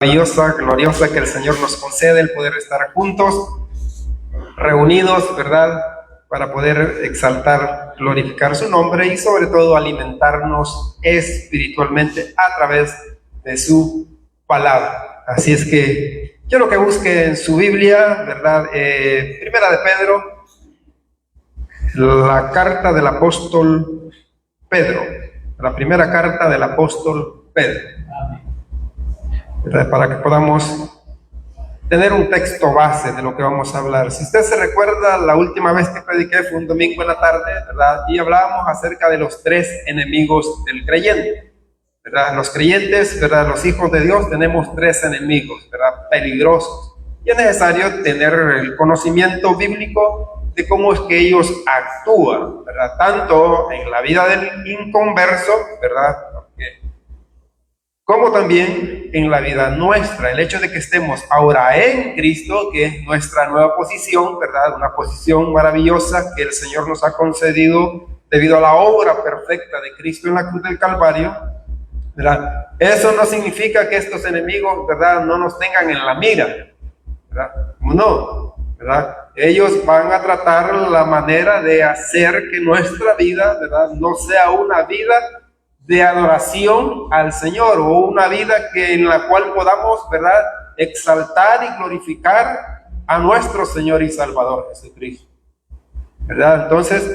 Maravillosa, gloriosa que el Señor nos concede el poder estar juntos, reunidos, ¿verdad? Para poder exaltar, glorificar su nombre y sobre todo alimentarnos espiritualmente a través de su palabra. Así es que quiero que busque en su Biblia, ¿verdad? Primera de Pedro, la carta del apóstol Pedro, la primera carta del apóstol Pedro. Para que podamos tener un texto base de lo que vamos a hablar. Si usted se recuerda, la última vez que prediqué fue un domingo en la tarde, ¿verdad? Y hablábamos acerca de los tres enemigos del creyente, ¿verdad? Los creyentes, ¿verdad? Los hijos de Dios tenemos tres enemigos, ¿verdad? Peligrosos. Y es necesario tener el conocimiento bíblico de cómo es que ellos actúan, ¿verdad? Tanto en la vida del inconverso, ¿verdad? Como también en la vida nuestra. El hecho de que estemos ahora en Cristo, que es nuestra nueva posición, ¿verdad? Una posición maravillosa que el Señor nos ha concedido debido a la obra perfecta de Cristo en la cruz del Calvario, ¿verdad? Eso no significa que estos enemigos, ¿verdad?, no nos tengan en la mira, ¿verdad? No, ¿verdad? Ellos van a tratar la manera de hacer que nuestra vida, ¿verdad?, no sea una vida de adoración al Señor, o una vida en la cual podamos, ¿verdad?, exaltar y glorificar a nuestro Señor y Salvador Jesucristo, ¿verdad? Entonces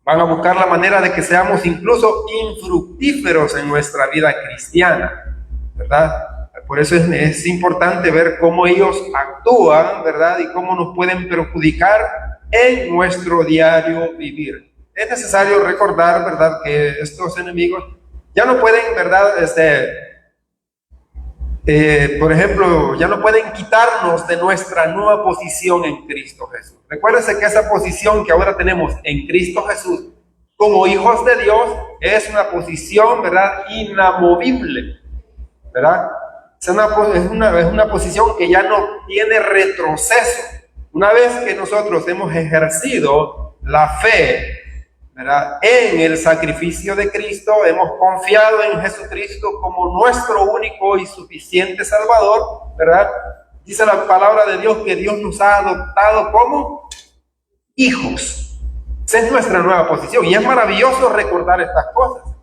van a buscar la manera de que seamos incluso infructíferos en nuestra vida cristiana, ¿verdad? Por eso es importante ver cómo ellos actúan, ¿verdad?, y cómo nos pueden perjudicar en nuestro diario vivir. Es necesario recordar, ¿verdad?, que estos enemigos ya no pueden, ¿verdad?, por ejemplo, ya no pueden quitarnos de nuestra nueva posición en Cristo Jesús. Recuérdense que esa posición que ahora tenemos en Cristo Jesús como hijos de Dios es una posición, ¿verdad?, inamovible, ¿verdad? Es una posición que ya no tiene retroceso. Una vez que nosotros hemos ejercido la fe, ¿verdad?, en el sacrificio de Cristo, hemos confiado en Jesucristo como nuestro único y suficiente Salvador, ¿verdad? Dice la palabra de Dios que Dios nos ha adoptado como hijos. Esa es nuestra nueva posición y es maravilloso recordar estas cosas,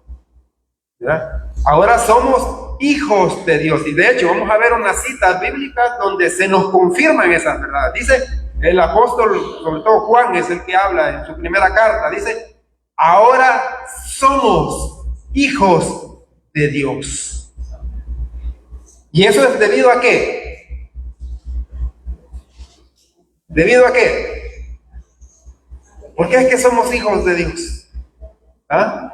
¿verdad? Ahora somos hijos de Dios y de hecho vamos a ver unas citas bíblicas donde se nos confirman esas verdades. Dice el apóstol, sobre todo Juan es el que habla en su primera carta, dice: ahora somos hijos de Dios. ¿Y eso es debido a qué? ¿Debido a qué? ¿Por qué es que somos hijos de Dios? ¿Ah?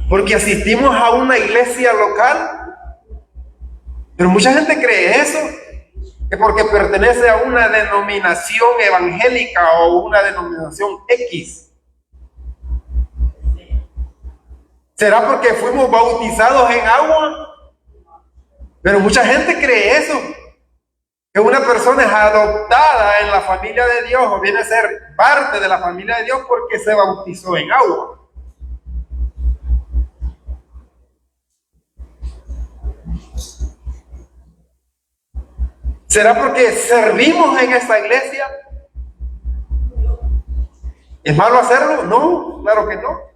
Porque asistimos a una iglesia local. Pero mucha gente cree eso, que porque pertenece a una denominación evangélica o una denominación X. ¿Será porque fuimos bautizados en agua? Pero mucha gente cree eso, que una persona es adoptada en la familia de Dios o viene a ser parte de la familia de Dios porque se bautizó en agua. ¿Será porque servimos en esta iglesia? ¿Es malo hacerlo? No, claro que no.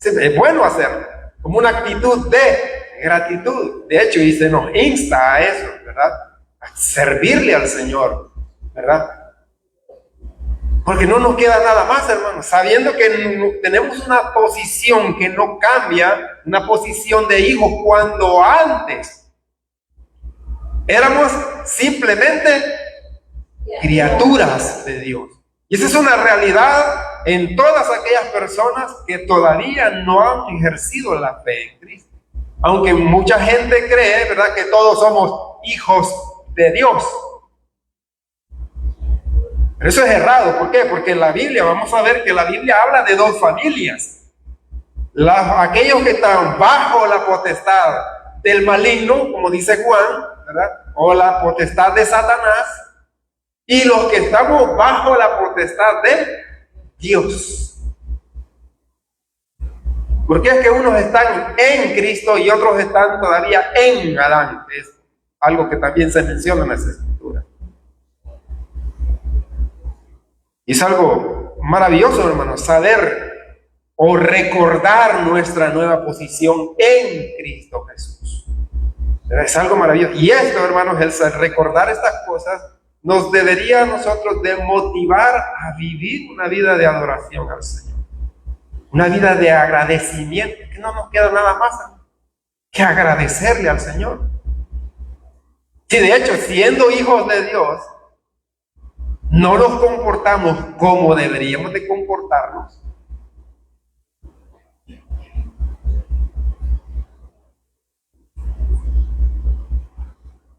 Es bueno hacerlo, como una actitud de gratitud. De hecho, y se nos insta a eso, ¿verdad? A servirle al Señor, ¿verdad? Porque no nos queda nada más, hermanos, sabiendo que tenemos una posición que no cambia, una posición de hijos, cuando antes éramos simplemente criaturas de Dios. Y esa es una realidad en todas aquellas personas que todavía no han ejercido la fe en Cristo. Aunque mucha gente cree, ¿verdad?, que todos somos hijos de Dios. Pero eso es errado. ¿Por qué? Porque en la Biblia, vamos a ver que la Biblia habla de dos familias. Aquellos que están bajo la potestad del maligno, como dice Juan, ¿verdad?, o la potestad de Satanás, y los que estamos bajo la potestad de Dios. Porque es que unos están en Cristo y otros están todavía en Adán. algo que también se menciona en las Escrituras. Y es algo maravilloso, hermanos, saber o recordar nuestra nueva posición en Cristo Jesús. Es algo maravilloso. Y esto, hermanos, el recordar estas cosas nos debería a nosotros de motivar a vivir una vida de adoración al Señor. Una vida de agradecimiento, que no nos queda nada más que agradecerle al Señor. Si de hecho, siendo hijos de Dios, no nos comportamos como deberíamos de comportarnos,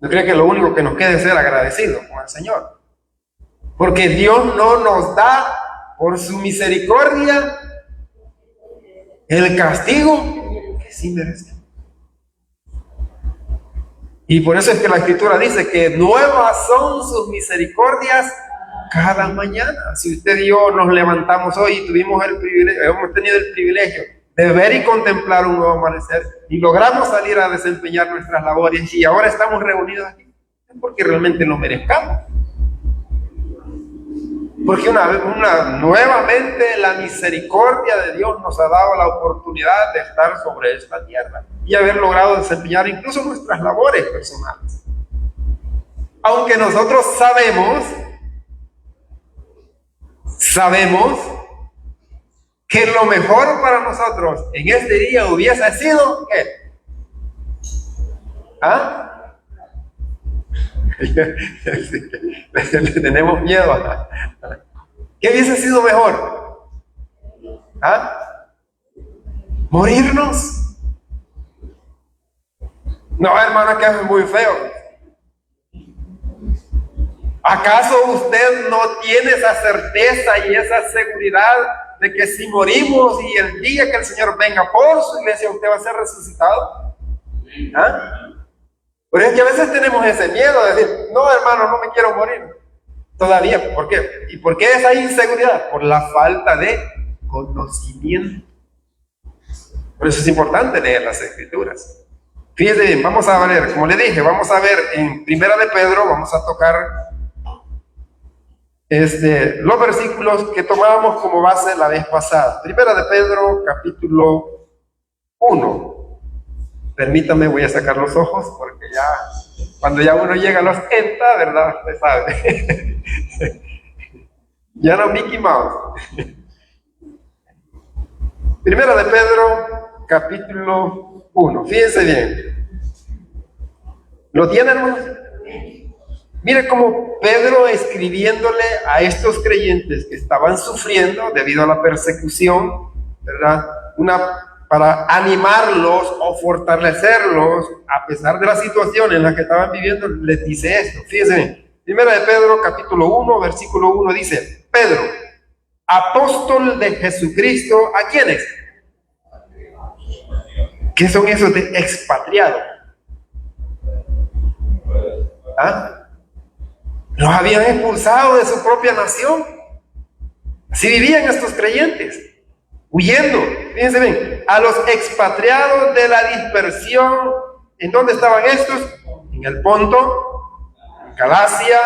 yo creo que lo único que nos queda es ser agradecidos con el Señor. Porque Dios no nos da por su misericordia el castigo que sí merecemos. Y por eso es que la Escritura dice que nuevas son sus misericordias cada mañana. Si usted y yo nos levantamos hoy y tuvimos el privilegio, hemos tenido el privilegio de ver y contemplar un nuevo amanecer y logramos salir a desempeñar nuestras labores y ahora estamos reunidos aquí, es porque realmente lo merezcamos. Porque nuevamente la misericordia de Dios nos ha dado la oportunidad de estar sobre esta tierra y haber logrado desempeñar incluso nuestras labores personales. Aunque nosotros sabemos que lo mejor para nosotros en este día hubiese sido ¿qué? ¿Ah? Le tenemos miedo. ¿Qué hubiese sido mejor? ¿Ah? ¿Morirnos? No, hermano, que es muy feo. ¿Acaso usted no tiene esa certeza y esa seguridad de que si morimos y el día que el Señor venga por su iglesia, usted va a ser resucitado? ¿Ah? Pero es que a veces tenemos ese miedo de decir, no, hermano, no me quiero morir todavía. ¿Por qué? ¿Y por qué esa inseguridad? Por la falta de conocimiento. Por eso es importante leer las Escrituras. Fíjense bien, vamos a ver, como le dije, vamos a ver en Primera de Pedro, vamos a tocar los versículos que tomábamos como base la vez pasada. Primera de Pedro, capítulo 1. Permítame, voy a sacar los ojos porque ya, cuando ya uno llega a los 80, ¿verdad? Usted sabe. Ya no Mickey Mouse. Primera de Pedro, capítulo 1. Fíjense bien. ¿Lo tienen, hermanos? Mire cómo Pedro, escribiéndole a estos creyentes que estaban sufriendo debido a la persecución, ¿verdad? Para animarlos o fortalecerlos a pesar de la situación en la que estaban viviendo, les dice esto. Fíjense bien. Primera de Pedro, capítulo 1, versículo 1 dice: Pedro, apóstol de Jesucristo, ¿a quiénes? ¿Qué son esos de expatriados? ¿Ah? Los habían expulsado de su propia nación. Así vivían estos creyentes, huyendo. Fíjense bien, a los expatriados de la dispersión. ¿En dónde estaban estos? En el Ponto, Galacia,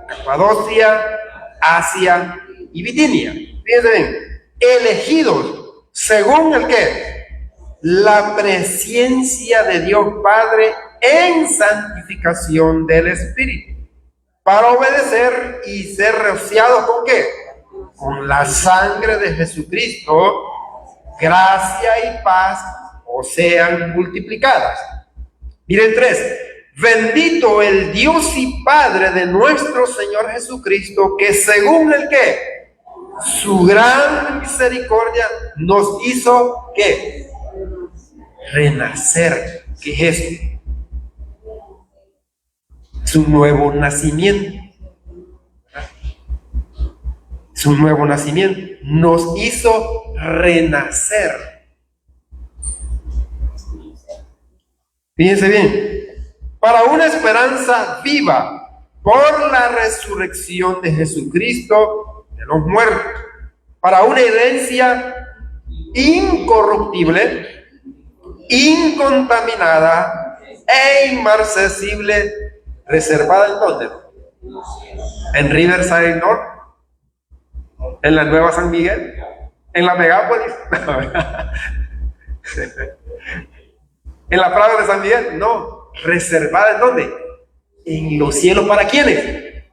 Capadocia, Asia y Bitinia. Fíjense bien, elegidos según el ¿qué? La presencia de Dios Padre en santificación del Espíritu, para obedecer y ser rociados ¿con qué? Con la sangre de Jesucristo, gracia y paz os sean multiplicadas. Miren 3. Bendito el Dios y Padre de nuestro Señor Jesucristo, que según el ¿qué? Su gran misericordia nos hizo ¿qué? Renacer. ¿Qué es esto? Es un nuevo nacimiento. Es un nuevo nacimiento. Nos hizo renacer. Fíjense bien. Para una esperanza viva por la resurrección de Jesucristo de los muertos. Para una herencia incorruptible, incontaminada e inmarcesible, reservada en ¿dónde? En Riverside North, en la Nueva San Miguel, en la Megápolis, en la Praga de San Miguel, no, reservada en ¿dónde? En los cielos. ¿Para quiénes?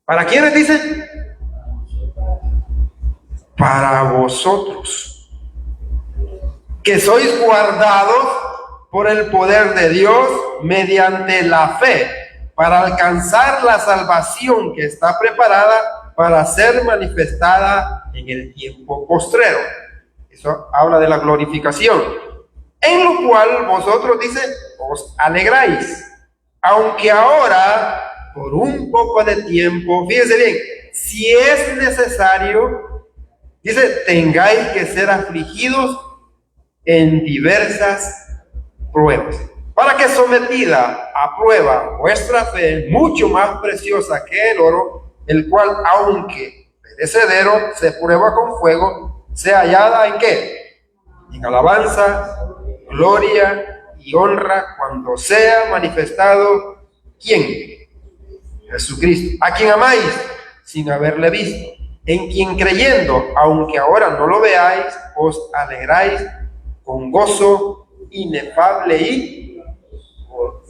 ¿Para quiénes dicen? Para vosotros, que sois guardados por el poder de Dios mediante la fe, para alcanzar la salvación que está preparada para ser manifestada en el tiempo postrero. Eso habla de la glorificación, en lo cual vosotros, dice, os alegráis, aunque ahora, por un poco de tiempo, fíjense bien, si es necesario, dice, tengáis que ser afligidos en diversas pruebas, para que sometida a prueba vuestra fe, mucho más preciosa que el oro, el cual, aunque perecedero, se prueba con fuego, sea hallada ¿en qué? En alabanza, gloria y honra, cuando sea manifestado ¿quién? Jesucristo, a quien amáis sin haberle visto, en quien creyendo, aunque ahora no lo veáis, os alegráis con gozo inefable y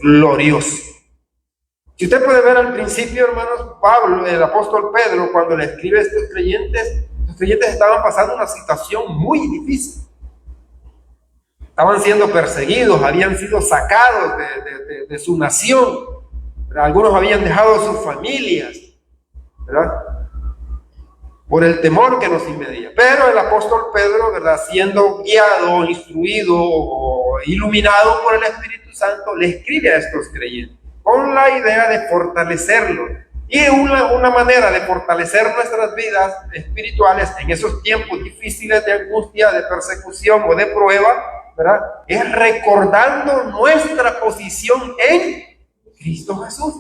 glorioso. Si usted puede ver al principio, hermanos, Pablo, el apóstol Pedro, cuando le escribe a estos creyentes, los creyentes estaban pasando una situación muy difícil. Estaban siendo perseguidos, habían sido sacados de su nación, ¿verdad? Algunos habían dejado sus familias, ¿verdad? Por el temor que nos invadía. Pero el apóstol Pedro, ¿verdad?, siendo guiado, instruido o iluminado por el Espíritu Santo, le escribe a estos creyentes con la idea de fortalecerlos. Y una manera de fortalecer nuestras vidas espirituales en esos tiempos difíciles de angustia, de persecución o de prueba, ¿verdad?, es recordando nuestra posición en Cristo Jesús.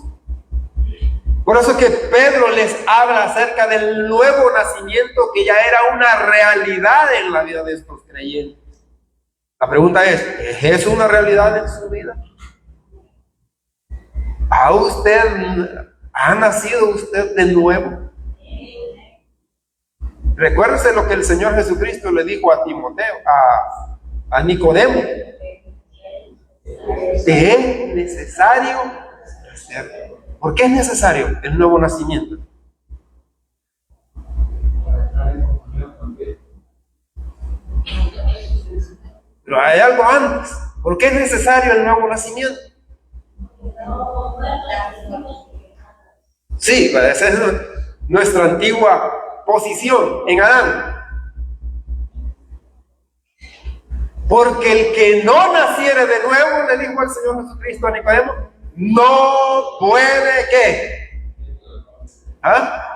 Por eso es que Pedro les habla acerca del nuevo nacimiento, que ya era una realidad en la vida de estos creyentes. La pregunta es eso una realidad en su vida? ¿Ha nacido usted de nuevo? Recuérdese lo que el Señor Jesucristo le dijo a Timoteo, a Nicodemo. Te es necesario hacer. ¿Por qué es necesario el nuevo nacimiento? Pero hay algo antes. ¿Por qué es necesario el nuevo nacimiento? Sí, esa es nuestra antigua posición en Adán. Porque el que no naciere de nuevo, le dijo el Señor Jesucristo a Nicodemo, no puede, ¿qué?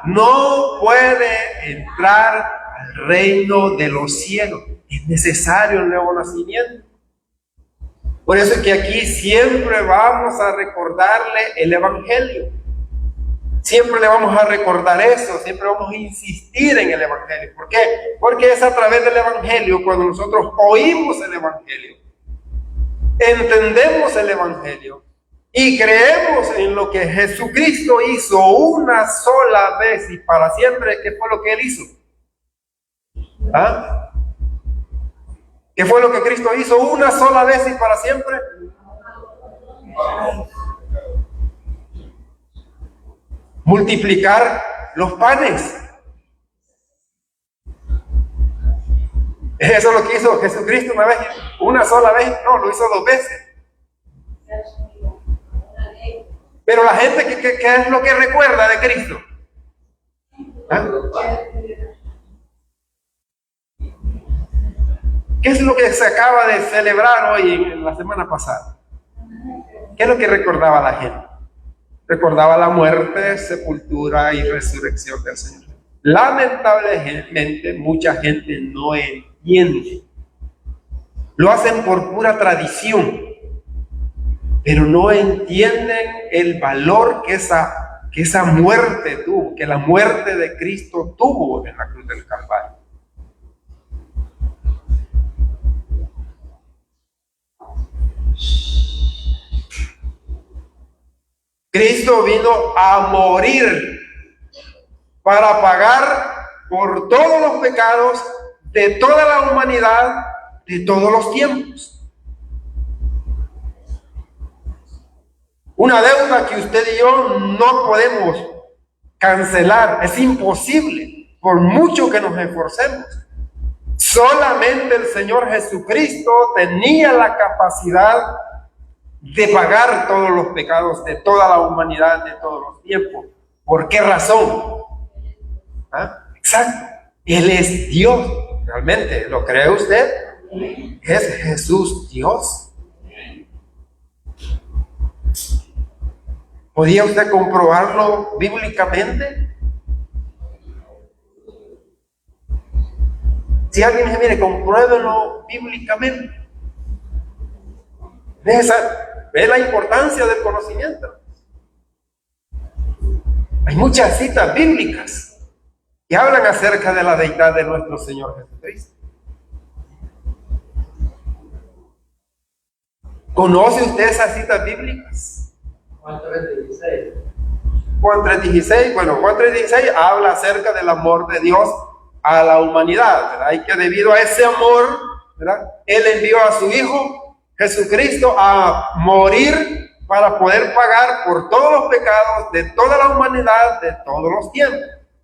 No puede entrar al reino de los cielos. Es necesario el nuevo nacimiento. Por eso es que aquí siempre vamos a recordarle el Evangelio. Siempre le vamos a recordar eso, siempre vamos a insistir en el Evangelio. ¿Por qué? Porque es a través del Evangelio, cuando nosotros oímos el Evangelio, entendemos el Evangelio y creemos en lo que Jesucristo hizo una sola vez y para siempre. ¿Qué fue lo que Él hizo? ¿Qué fue lo que Cristo hizo una sola vez y para siempre? Multiplicar los panes. Eso es lo que hizo Jesucristo una vez, una sola vez, no, lo hizo dos veces. Pero la gente, ¿qué es lo que recuerda de Cristo? ¿Qué es lo que se acaba de celebrar hoy, en la semana pasada? ¿Qué es lo que recordaba la gente? Recordaba la muerte, sepultura y resurrección del Señor. Lamentablemente, mucha gente no entiende. Lo hacen por pura tradición, pero no entienden el valor que esa muerte tuvo, que la muerte de Cristo tuvo en la cruz del Calvario. Cristo vino a morir para pagar por todos los pecados de toda la humanidad, de todos los tiempos. Una deuda que usted y yo no podemos cancelar, es imposible, por mucho que nos esforcemos. Solamente el Señor Jesucristo tenía la capacidad de pagar todos los pecados de toda la humanidad, de todos los tiempos. ¿Por qué razón? Exacto, Él es Dios. ¿Realmente lo cree usted? ¿Es Jesús Dios? ¿Podía usted comprobarlo bíblicamente? Si alguien dice, mire, compruébelo bíblicamente. Ve la importancia del conocimiento. Hay muchas citas bíblicas que hablan acerca de la deidad de nuestro Señor Jesucristo. ¿Conoce usted esas citas bíblicas? Juan 3:16. Juan 3:16, bueno, Juan 3:16 habla acerca del amor de Dios a la humanidad, ¿verdad? Y que debido a ese amor, ¿verdad?, Él envió a su Hijo Jesucristo a morir para poder pagar por todos los pecados de toda la humanidad, de todos los tiempos.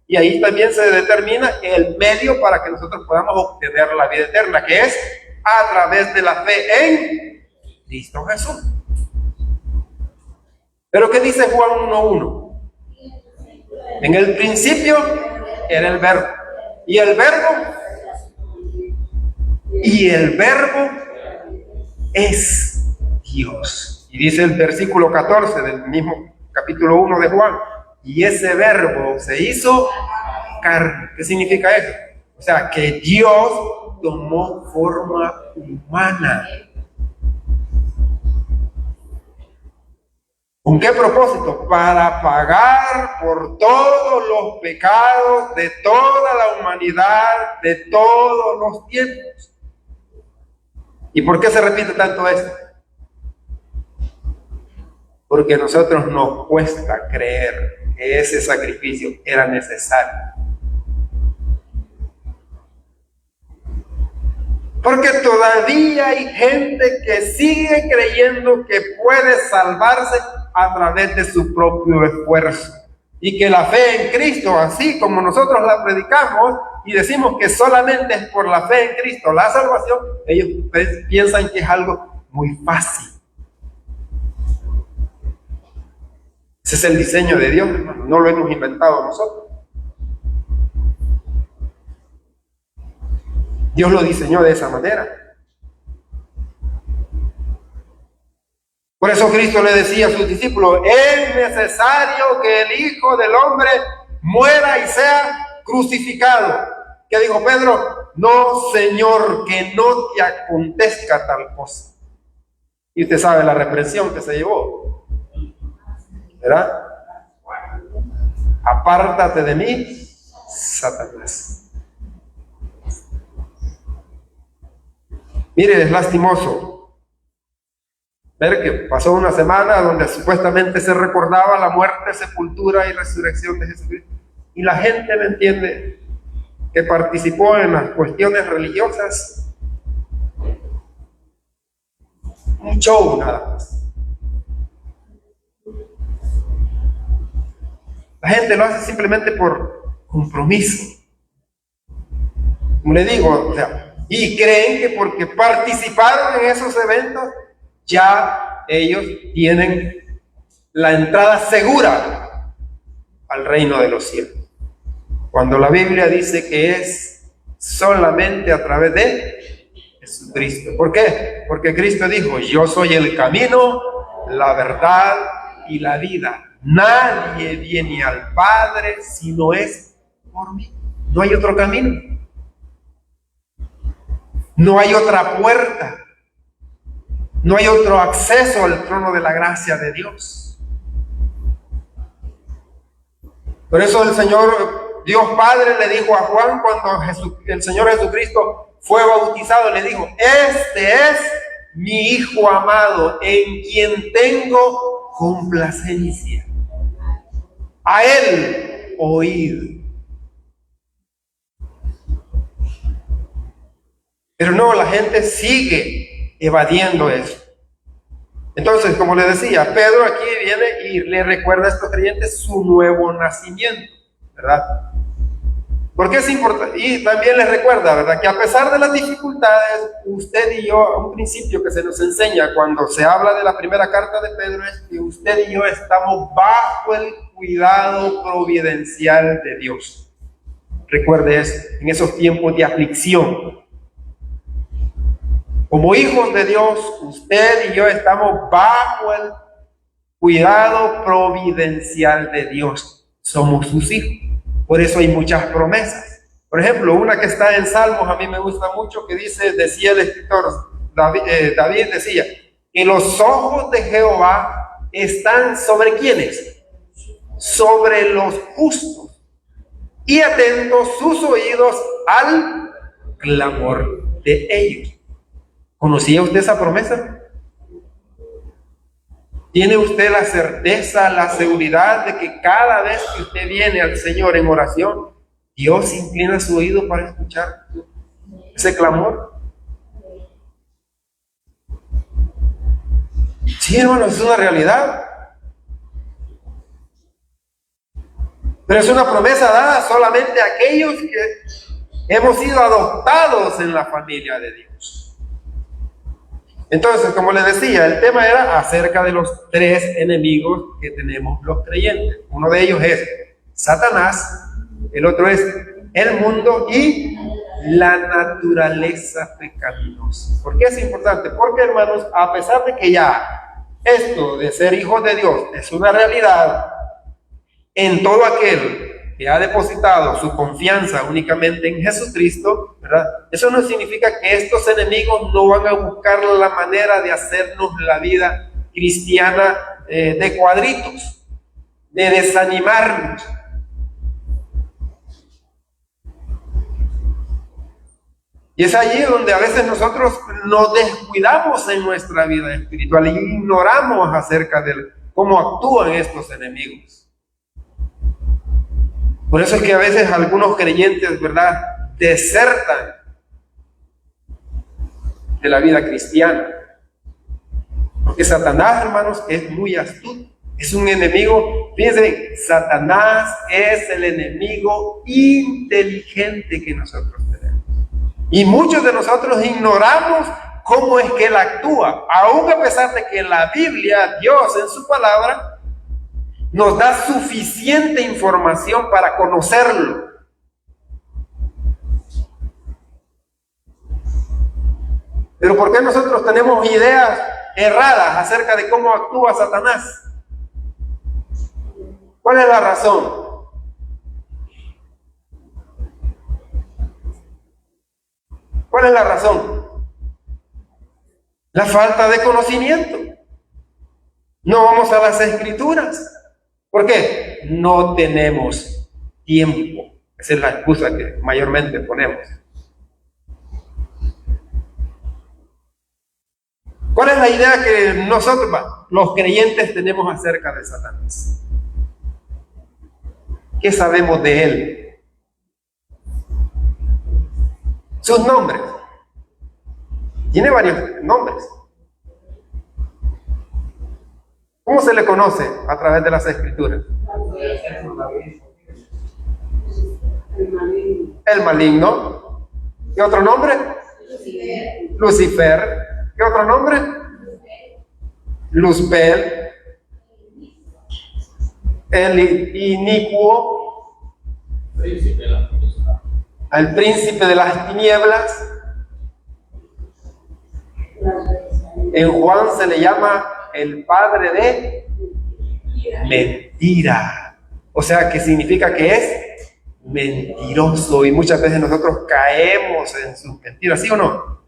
Y ahí también se determina el medio para que nosotros podamos obtener la vida eterna, que es a través de la fe en Cristo Jesús. Pero ¿qué dice Juan 1:1? En el principio era el verbo. Y el verbo es Dios. Y dice el versículo 14 del mismo capítulo 1 de Juan: y ese verbo se hizo carne. ¿Qué significa eso? O sea, que Dios tomó forma humana. ¿Con qué propósito? Para pagar por todos los pecados de toda la humanidad, de todos los tiempos. ¿Y por qué se repite tanto esto? Porque a nosotros nos cuesta creer que ese sacrificio era necesario. Porque todavía hay gente que sigue creyendo que puede salvarse a través de su propio esfuerzo. Y que la fe en Cristo, así como nosotros la predicamos y decimos que solamente es por la fe en Cristo la salvación, ellos piensan que es algo muy fácil. Ese es el diseño de Dios, hermano. No lo hemos inventado nosotros. Dios lo diseñó de esa manera. Por eso Cristo le decía a sus discípulos: es necesario que el Hijo del Hombre muera y sea crucificado. ¿Qué dijo Pedro? No, Señor, que no te acontezca tal cosa. Y usted sabe la reprensión que se llevó, ¿verdad? Apártate de mí, Satanás. Mire, es lastimoso ver que pasó una semana donde supuestamente se recordaba la muerte, sepultura y resurrección de Jesucristo. Y la gente, ¿me entiende?, que participó en las cuestiones religiosas, un show nada más. La gente lo hace simplemente por compromiso. Como le digo, o sea, y creen que porque participaron en esos eventos, ya ellos tienen la entrada segura al reino de los cielos. Cuando la Biblia dice que es solamente a través de Jesucristo. ¿Por qué? Porque Cristo dijo: yo soy el camino, la verdad y la vida. Nadie viene al Padre si no es por mí. No hay otro camino. No hay otra puerta. No hay otro acceso al trono de la gracia de Dios. Por eso el Señor, Dios Padre, le dijo a Juan cuando el Señor Jesucristo fue bautizado, le dijo: este es mi Hijo amado, en quien tengo complacencia. A Él oíd. Pero no, la gente sigue evadiendo eso. Entonces, como le decía, Pedro aquí viene y le recuerda a estos creyentes su nuevo nacimiento, ¿verdad? Porque es importante, y también les recuerda, ¿verdad?, que a pesar de las dificultades, usted y yo, un principio que se nos enseña cuando se habla de la primera carta de Pedro es que usted y yo estamos bajo el cuidado providencial de Dios. Recuerde eso, en esos tiempos de aflicción. Como hijos de Dios, usted y yo estamos bajo el cuidado providencial de Dios. Somos sus hijos. Por eso hay muchas promesas. Por ejemplo, una que está en Salmos, a mí me gusta mucho, que decía el escritor, David decía, que los ojos de Jehová están ¿sobre quiénes? Sobre los justos. Y atentos sus oídos al clamor de ellos. ¿Conocía usted esa promesa? ¿Tiene usted la certeza, la seguridad de que cada vez que usted viene al Señor en oración, Dios inclina su oído para escuchar ese clamor? Sí, hermano, es una realidad. Pero es una promesa dada solamente a aquellos que hemos sido adoptados en la familia de Dios. Entonces, como les decía, el tema era acerca de los tres enemigos que tenemos los creyentes. Uno de ellos es Satanás, el otro es el mundo y la naturaleza pecaminosa. ¿Por qué es importante? Porque, hermanos, a pesar de que ya esto de ser hijos de Dios es una realidad en todo aquel que ha depositado su confianza únicamente en Jesucristo, ¿verdad? Eso no significa que estos enemigos no van a buscar la manera de hacernos la vida cristiana de cuadritos, de desanimarnos. Y es allí donde a veces nosotros nos descuidamos en nuestra vida espiritual y ignoramos acerca de cómo actúan estos enemigos. Por eso es que a veces algunos creyentes, ¿verdad?, desertan de la vida cristiana. Porque Satanás, hermanos, es muy astuto. Es un enemigo, fíjense, Satanás es el enemigo inteligente que nosotros tenemos. Y muchos de nosotros ignoramos cómo es que él actúa, aun a pesar de que la Biblia, Dios en su palabra, nos da suficiente información para conocerlo. Pero ¿por qué nosotros tenemos ideas erradas acerca de cómo actúa Satanás? ¿Cuál es la razón? ¿Cuál es la razón? La falta de conocimiento. No vamos a las Escrituras. ¿Por qué? No tenemos tiempo. Esa es la excusa que mayormente ponemos. ¿Cuál es la idea que nosotros, los creyentes, tenemos acerca de Satanás? ¿Qué sabemos de él? Sus nombres. Tiene varios nombres. ¿Cómo se le conoce a través de las Escrituras? El maligno. ¿Qué otro nombre? Lucifer. ¿Qué otro nombre? Luzbel. El inicuo. El príncipe de las tinieblas. En Juan se le llama el padre de mentira. O sea, que significa que es mentiroso. Y muchas veces nosotros caemos en sus mentiras, ¿sí o no?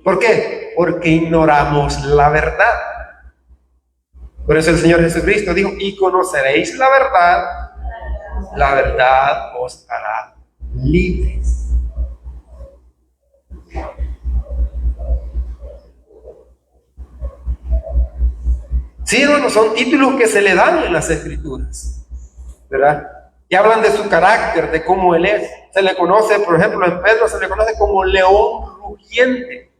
¿Por qué? Porque ignoramos la verdad. Por eso el Señor Jesucristo dijo, y conoceréis la verdad os hará libres. Sí, hermanos, son títulos que se le dan en las Escrituras, ¿verdad? Y hablan de su carácter, de cómo él es. Se le conoce, por ejemplo, en Pedro se le conoce como león rugiente.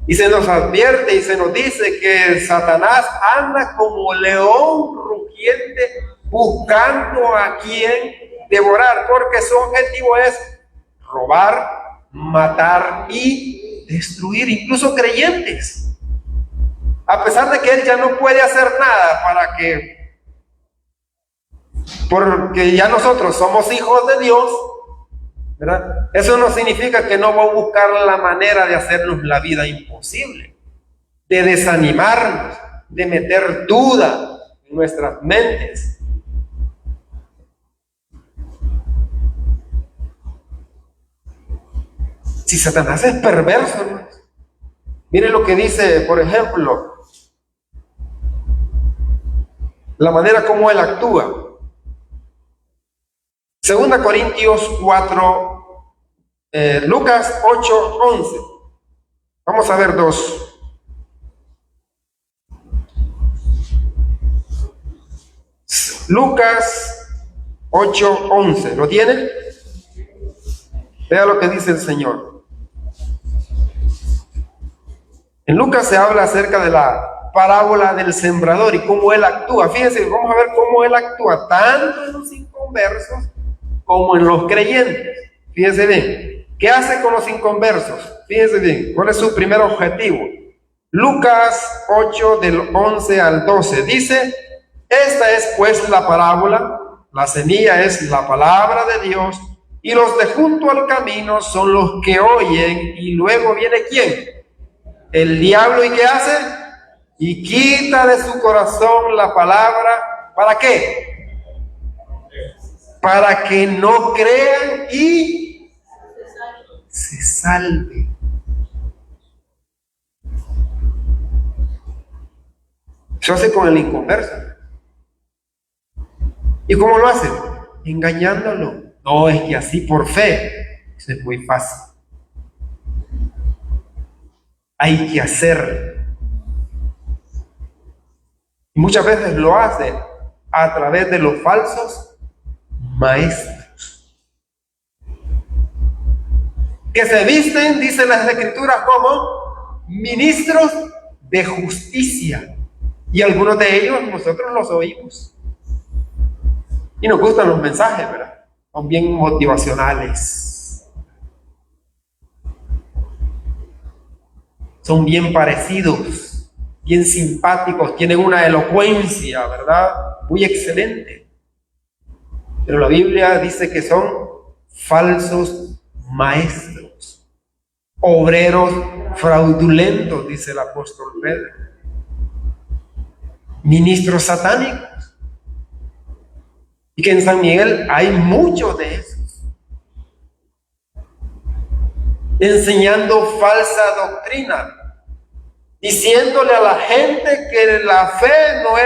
Y se nos advierte y se nos dice que Satanás anda como león rugiente buscando a quien devorar, porque su objetivo es robar, matar y destruir, incluso creyentes. A pesar de que él ya no puede hacer nada porque ya nosotros somos hijos de Dios, ¿verdad? Eso no significa que no va a buscar la manera de hacernos la vida imposible, de desanimarnos, de meter duda en nuestras mentes. Si Satanás es perverso, hermanos, miren lo que dice, por ejemplo, la manera como él actúa. 2 Corintios 4, Lucas 8, 11. Vamos a ver dos. Lucas 8, 11. ¿Lo tienen? Vea lo que dice el Señor. En Lucas se habla acerca de la parábola del sembrador y cómo él actúa. Fíjense, vamos a ver cómo él actúa, tanto en los inconversos como en los creyentes. Fíjense bien, ¿qué hace con los inconversos? Fíjense bien, ¿cuál es su primer objetivo? Lucas 8 del 11 al 12 dice: esta es pues la parábola, la semilla es la palabra de Dios, y los de junto al camino son los que oyen, y luego viene ¿quién? El diablo, ¿y qué hace? Y quita de su corazón la palabra, ¿para qué? Para que no crean y se salven. Eso hace con el inconverso. ¿Y cómo lo hace? Engañándolo. No, es que así por fe. Eso es muy fácil. Hay que hacer. Y muchas veces lo hace a través de los falsos maestros, que se visten, dicen las Escrituras, como ministros de justicia. Y algunos de ellos nosotros los oímos. Y nos gustan los mensajes, ¿verdad? Son bien motivacionales. Son bien parecidos, bien simpáticos, tienen una elocuencia, ¿verdad? Muy excelente. Pero la Biblia dice que son falsos maestros, obreros fraudulentos, dice el apóstol Pedro. Ministros satánicos. Y que en San Miguel hay muchos de esos, enseñando falsa doctrina, diciéndole a la gente que la fe no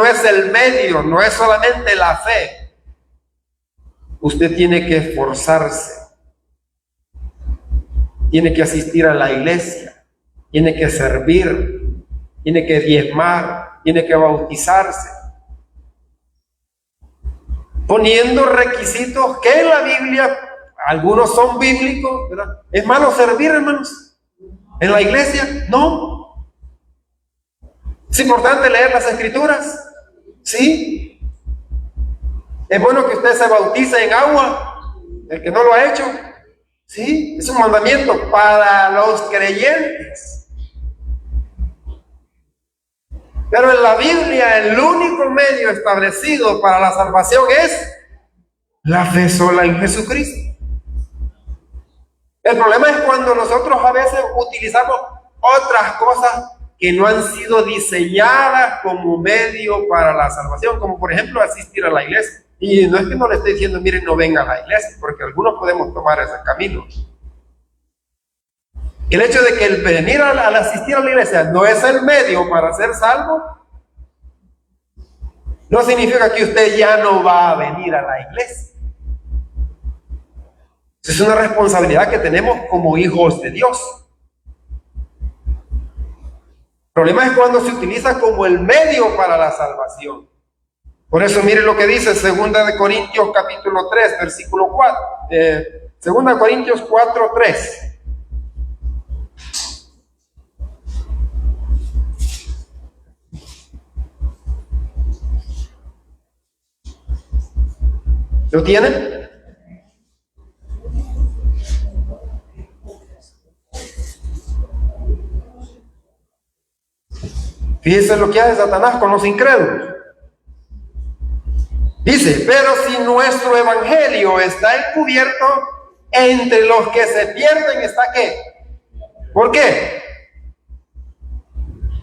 es el medio, no es solamente la fe. Usted tiene que esforzarse, tiene que asistir a la iglesia, tiene que servir, tiene que diezmar, tiene que bautizarse, poniendo requisitos que en la Biblia, algunos son bíblicos, ¿verdad? ¿Es malo servir, hermanos? ¿En la iglesia? No. ¿Es importante leer las Escrituras? Sí. ¿Es bueno que usted se bautice en agua? El que no lo ha hecho. Sí, es un mandamiento para los creyentes. Pero en la Biblia el único medio establecido para la salvación es la fe sola en Jesucristo. El problema es cuando nosotros a veces utilizamos otras cosas que no han sido diseñadas como medio para la salvación, como por ejemplo asistir a la iglesia. Y no es que no le esté diciendo, miren, no vengan a la iglesia, porque algunos podemos tomar ese camino. El hecho de que el venir al asistir a la iglesia no es el medio para ser salvo, no significa que usted ya no va a venir a la iglesia. Es una responsabilidad que tenemos como hijos de Dios. El problema es cuando se utiliza como el medio para la salvación. Por eso mire lo que dice 2 Corintios capítulo 3, versículo 4. 2 Corintios 4, 3. ¿Lo tienen? Fíjense lo que hace Satanás con los incrédulos. Dice, pero si nuestro evangelio está encubierto, entre los que se pierden está ¿qué? ¿Por qué?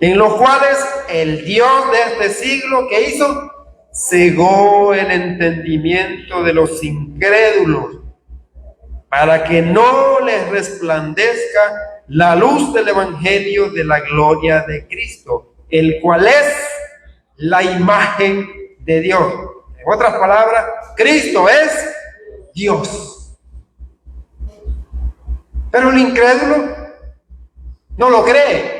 En los cuales el Dios de este siglo, ¿qué hizo? Cegó el entendimiento de los incrédulos, para que no les resplandezca la luz del evangelio de la gloria de Cristo, el cual es la imagen de Dios. En otras palabras, Cristo es Dios. Pero el incrédulo no lo cree.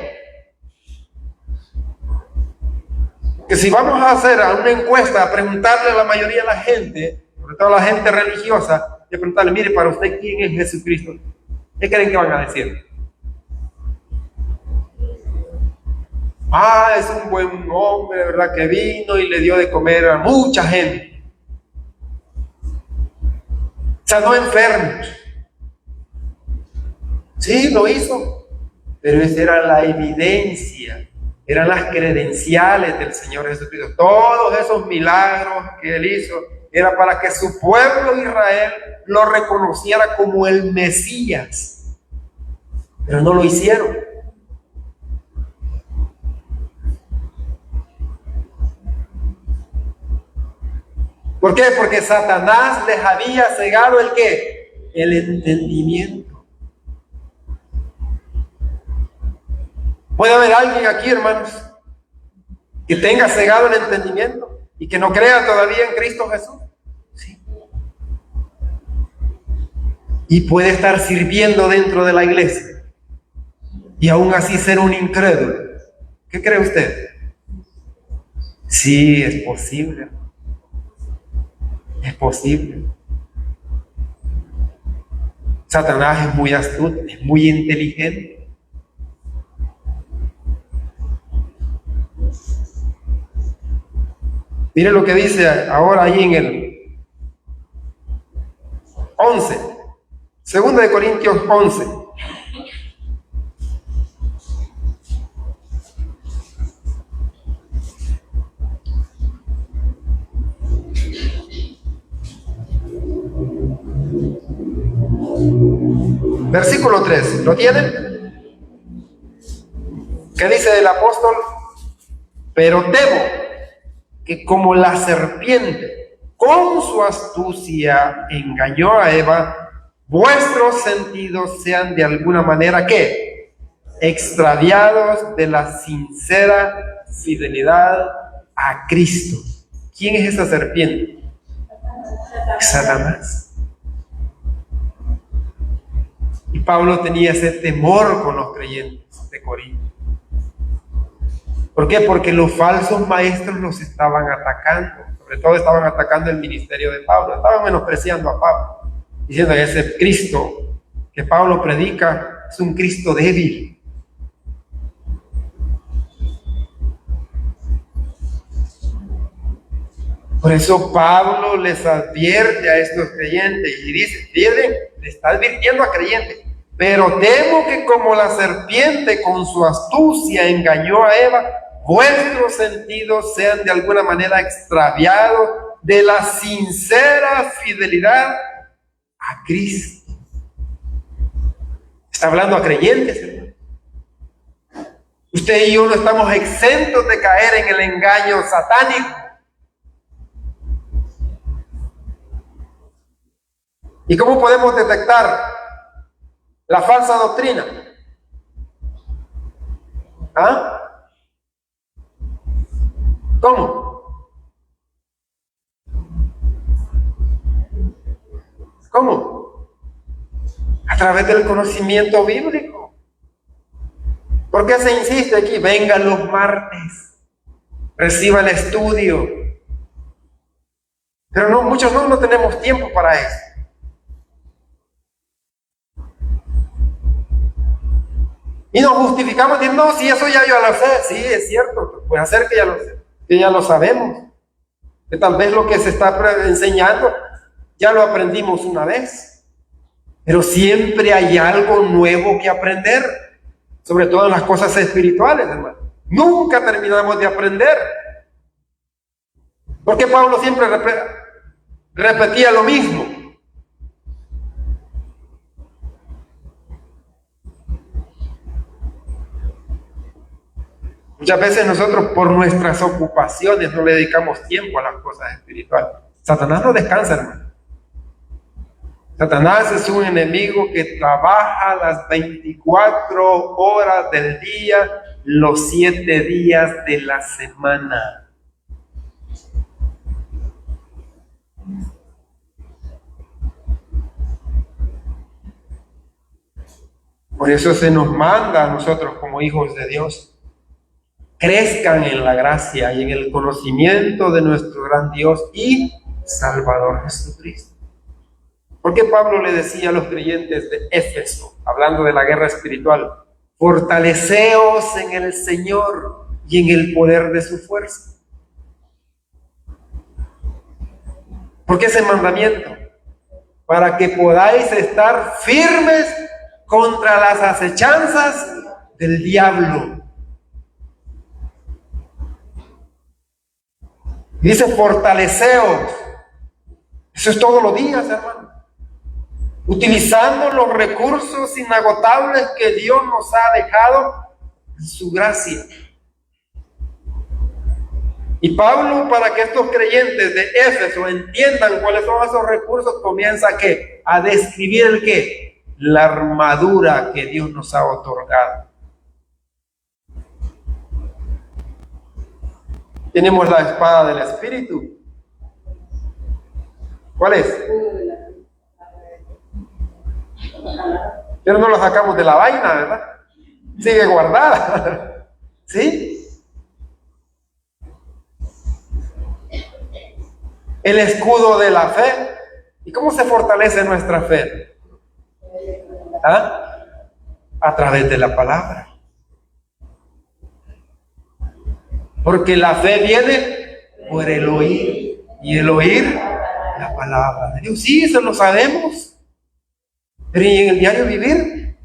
Que si vamos a hacer una encuesta, a preguntarle a la mayoría de la gente, sobre todo a la gente religiosa, y a preguntarle, mire, para usted, ¿quién es Jesucristo? ¿Qué creen que van a decir? Ah, es un buen hombre, ¿verdad? Que vino y le dio de comer a mucha gente. Sanó enfermos. Sí, lo hizo. Pero esa era la evidencia. Eran las credenciales del Señor Jesucristo. Todos esos milagros que Él hizo era para que su pueblo Israel lo reconociera como el Mesías. Pero no lo hicieron. ¿Por qué? Porque Satanás les había cegado ¿el qué? El entendimiento. ¿Puede haber alguien aquí, hermanos, que tenga cegado el entendimiento y que no crea todavía en Cristo Jesús? Sí. Y puede estar sirviendo dentro de la iglesia y aún así ser un incrédulo. ¿Qué cree usted? Sí, es posible. Es posible. Satanás es muy astuto, es muy inteligente. Mire lo que dice ahora ahí en el 11, 2 Corintios 11. Versículo 3, ¿lo tienen? ¿Qué dice el apóstol? Pero temo que como la serpiente con su astucia engañó a Eva, vuestros sentidos sean de alguna manera ¿qué? Extraviados de la sincera fidelidad a Cristo. ¿Quién es esa serpiente? Satanás. Y Pablo tenía ese temor con los creyentes de Corinto. ¿Por qué? Porque los falsos maestros los estaban atacando. Sobre todo estaban atacando el ministerio de Pablo. Estaban menospreciando a Pablo, diciendo que ese Cristo que Pablo predica es un Cristo débil. Por eso Pablo les advierte a estos creyentes y dice, miren, le está advirtiendo a creyentes, pero temo que como la serpiente con su astucia engañó a Eva, vuestros sentidos sean de alguna manera extraviados de la sincera fidelidad a Cristo. Está hablando a creyentes, hermano. Usted y yo no estamos exentos de caer en el engaño satánico. ¿Y cómo podemos detectar la falsa doctrina? ¿Ah? ¿Cómo? ¿Cómo? A través del conocimiento bíblico. ¿Por qué se insiste aquí? Vengan los martes, reciba el estudio. Pero no, muchos no tenemos tiempo para eso. Y nos justificamos diciendo, no, si eso ya yo lo sé. Sí, es cierto, puede ser que ya lo sé, que ya lo sabemos. Que tal vez lo que se está enseñando ya lo aprendimos una vez. Pero siempre hay algo nuevo que aprender, sobre todo en las cosas espirituales, hermano. Nunca terminamos de aprender. Porque Pablo siempre repetía lo mismo. Muchas veces nosotros por nuestras ocupaciones no le dedicamos tiempo a las cosas espirituales. Satanás no descansa, hermano. Satanás es un enemigo que trabaja las 24 horas del día, los 7 días de la semana. Por eso se nos manda a nosotros como hijos de Dios. Crezcan en la gracia y en el conocimiento de nuestro gran Dios y Salvador Jesucristo. Porque Pablo le decía a los creyentes de Éfeso, hablando de la guerra espiritual, fortaleceos en el Señor y en el poder de su fuerza. ¿Por qué ese mandamiento? Para que podáis estar firmes contra las acechanzas del diablo. Dice fortaleceos. Eso es todos los días, hermano. Utilizando los recursos inagotables que Dios nos ha dejado en su gracia. Y Pablo, para que estos creyentes de Éfeso entiendan cuáles son esos recursos, comienza ¿qué? A describir el ¿qué? La armadura que Dios nos ha otorgado. Tenemos la espada del Espíritu. ¿Cuál es? Pero no la sacamos de la vaina, ¿verdad? Sigue guardada. ¿Sí? El escudo de la fe. ¿Y cómo se fortalece nuestra fe? ¿Ah? A través de la palabra. Porque la fe viene por el oír. Y el oír, la palabra de Dios. Sí, eso lo sabemos. Pero ¿y en el diario vivir?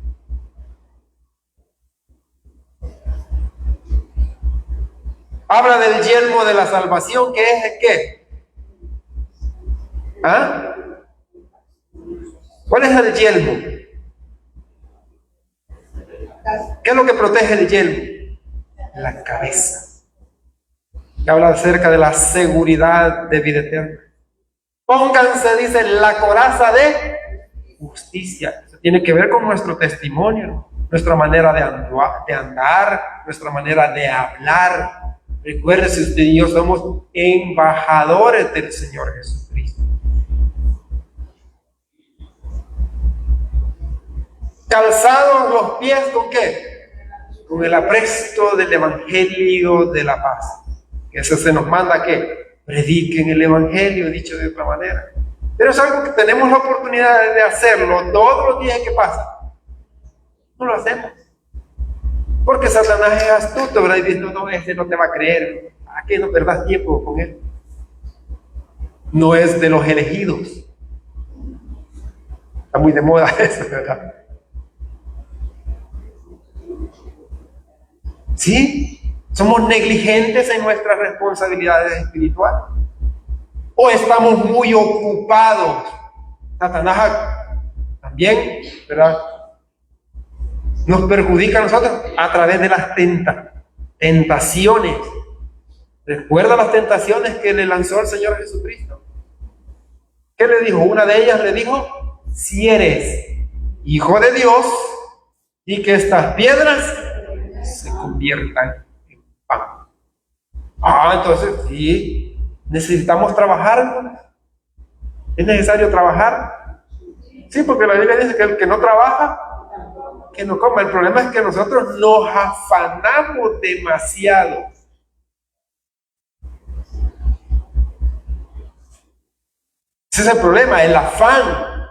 Habla del yelmo de la salvación, que es el qué. ¿Ah? ¿Cuál es el yelmo? ¿Qué es lo que protege el yelmo? La cabeza. Habla acerca de la seguridad de vida eterna. Pónganse, dice, la coraza de justicia. Eso tiene que ver con nuestro testimonio, nuestra manera de andar, nuestra manera de hablar. Recuérdese, usted y yo somos embajadores del Señor Jesucristo. Calzados los pies ¿con qué? Con el apresto del Evangelio de la paz. Que eso se nos manda que prediquen el Evangelio, dicho de otra manera. Pero es algo que tenemos la oportunidad de hacerlo todos los días que pasan. No lo hacemos. Porque Satanás es astuto, ¿verdad? Y dice, no, ese no te va a creer. ¿A qué no perdas tiempo con él? No es de los elegidos. Está muy de moda eso, ¿verdad? ¿Sí? ¿Somos negligentes en nuestras responsabilidades espirituales? ¿O estamos muy ocupados? Satanás también, ¿verdad? Nos perjudica a nosotros a través de las tentaciones. ¿Recuerda las tentaciones que le lanzó el Señor Jesucristo? ¿Qué le dijo? Una de ellas le dijo, si eres hijo de Dios, y que estas piedras se conviertan en pan. Entonces sí, necesitamos trabajar, ¿no? ¿Es necesario trabajar? Sí, porque la Biblia dice que el que no trabaja, que no coma. El problema es que nosotros nos afanamos demasiado. Ese es el problema, el afán.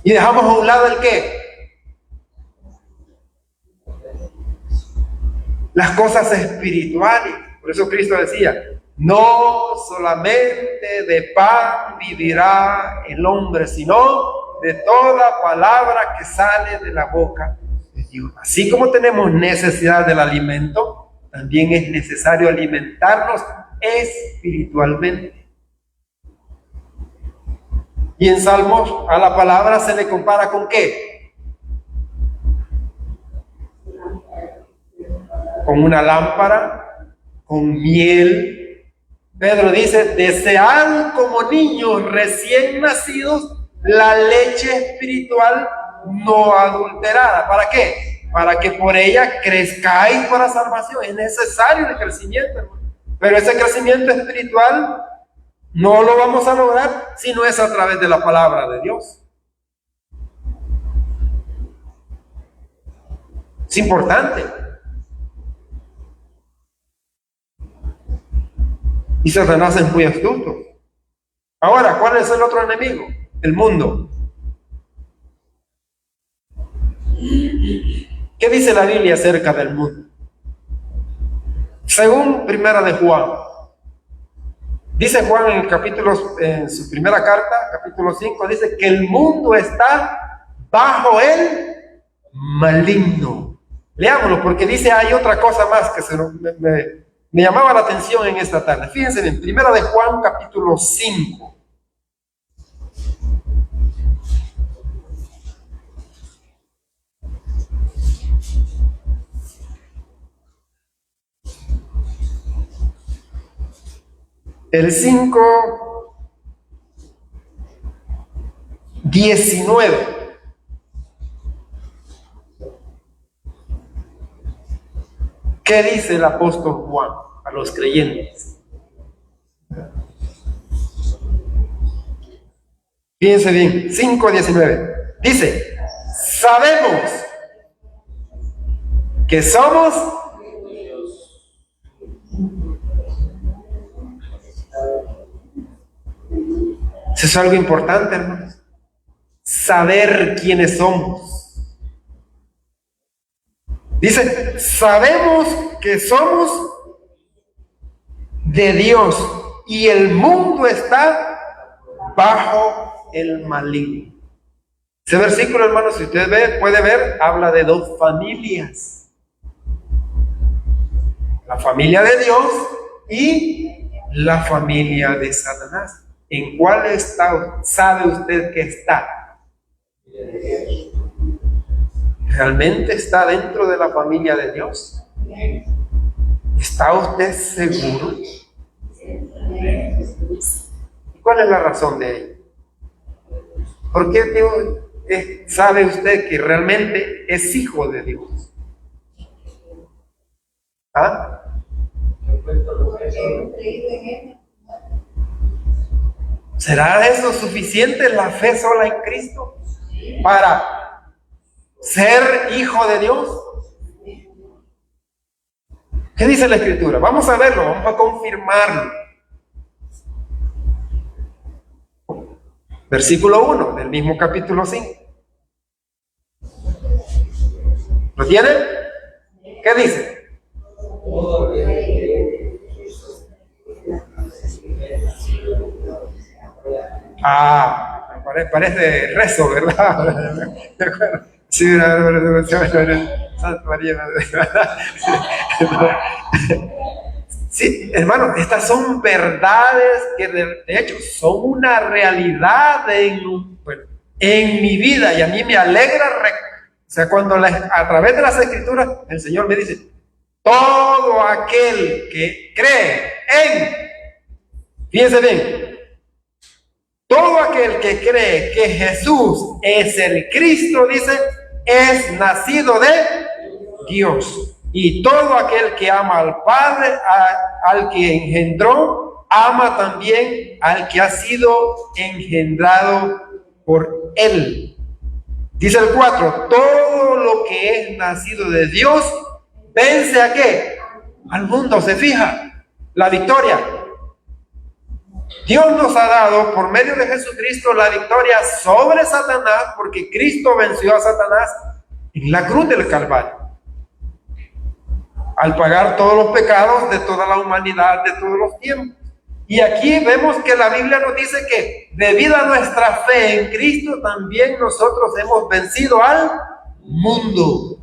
Y dejamos a un lado el ¿qué? Las cosas espirituales. Por eso Cristo decía, no solamente de pan vivirá el hombre, sino de toda palabra que sale de la boca de Dios. Así como tenemos necesidad del alimento, también es necesario alimentarnos espiritualmente. Y en Salmos a la palabra se le compara ¿con qué? Con una lámpara, con miel. Pedro dice, desead como niños recién nacidos la leche espiritual no adulterada. ¿Para qué? Para que por ella crezcáis para salvación. Es necesario el crecimiento, hermano. Pero ese crecimiento espiritual no lo vamos a lograr si no es a través de la palabra de Dios. Es importante. Y Satanás es muy astuto. Ahora, ¿cuál es el otro enemigo? El mundo. ¿Qué dice la Biblia acerca del mundo? Según Primera de Juan, dice Juan en el capítulo, en su primera carta, capítulo 5, dice que el mundo está bajo el maligno. Leámoslo, porque dice hay otra cosa más que me llamaba la atención en esta tarde. Fíjense bien, Primera de Juan, capítulo 5. El 5:19. ¿Qué dice el apóstol Juan a los creyentes? Fíjense bien, 5:19. Dice, sabemos que somos Eso es algo importante, hermanos. Saber quiénes somos. Dice, sabemos que somos de Dios y el mundo está bajo el maligno. Ese versículo, hermanos, si usted puede ver, habla de dos familias. La familia de Dios y la familia de Satanás. ¿En cuál está, sabe usted que está? ¿Realmente está dentro de la familia de Dios? ¿Está usted seguro? ¿Cuál es la razón de ello? ¿Por qué Dios sabe usted que realmente es hijo de Dios? ¿Ah? ¿Será eso suficiente, la fe sola en Cristo, para ser hijo de Dios? ¿Qué dice la Escritura? Vamos a verlo, vamos a confirmarlo. Versículo 1 del mismo capítulo 5. ¿Lo tienen? ¿Qué dice? Parece rezo, ¿verdad? Sí, Santa María. Sí, hermano, estas son verdades que de hecho son una realidad en mi vida, y a mí me alegra, o sea, cuando a través de las Escrituras el Señor me dice, todo aquel que cree fíjense bien, todo aquel que cree que Jesús es el Cristo, dice, es nacido de Dios. Y todo aquel que ama al Padre, al que engendró, ama también al que ha sido engendrado por Él. Dice el 4, todo lo que es nacido de Dios vence ¿a qué? Al mundo, se fija, la victoria. Dios nos ha dado por medio de Jesucristo la victoria sobre Satanás, porque Cristo venció a Satanás en la cruz del Calvario, al pagar todos los pecados de toda la humanidad de todos los tiempos. Y aquí vemos que la Biblia nos dice que debido a nuestra fe en Cristo, también nosotros hemos vencido al mundo.